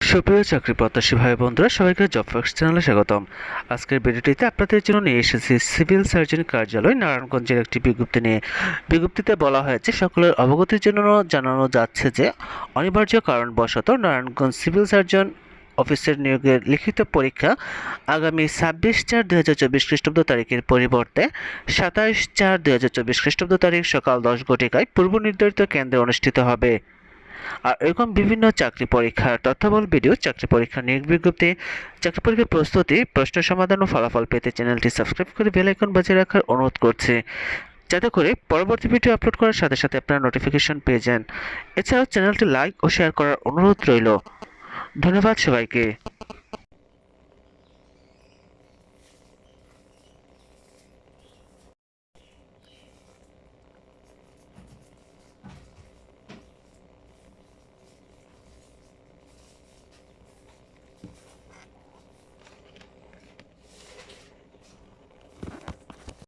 সুপ্রিয় চাকরি প্রত্যাশী ভাই বন্ধুরা, সবাইকে জব ফ্যাক্টস চ্যানেলে স্বাগতম। আজকের ভিডিওটিতে আপনাদের জন্য নিয়ে এসেছি সিভিল সার্জন কার্যালয় নারায়ণগঞ্জের একটি বিজ্ঞপ্তি নিয়ে। বিজ্ঞপ্তিতে বলা হয়েছে, সকলের অবগতির জন্য জানানো যাচ্ছে যে অনিবার্য কারণবশত নারায়ণগঞ্জ সিভিল সার্জন অফিসের নিয়োগের লিখিত পরীক্ষা আগামী 26/4/2024 খ্রিস্টাব্দ তারিখের পরিবর্তে 27/4/2024 খ্রিস্টাব্দ তারিখ সকাল 10 ঘটিকায় পূর্ব নির্ধারিত কেন্দ্রে অনুষ্ঠিত হবে। আর এরকম বিভিন্ন চাকরি পরীক্ষার তথ্যবল ভিডিও, চাকরি পরীক্ষা নিয়োগ বিজ্ঞপ্তি, চাকরি পরীক্ষার প্রস্তুতি, প্রশ্ন সমাধান ও ফলাফল পেতে চ্যানেলটি সাবস্ক্রাইব করে বেল আইকন বাজিয়ে রাখার অনুরোধ করছি, যাতে করে পরবর্তী ভিডিও আপলোড করার সাথে সাথে আপনারা নোটিফিকেশন পেয়ে যান। এছাড়াও চ্যানেলটি লাইক ও শেয়ার করার অনুরোধ রইল। ধন্যবাদ সবাইকে।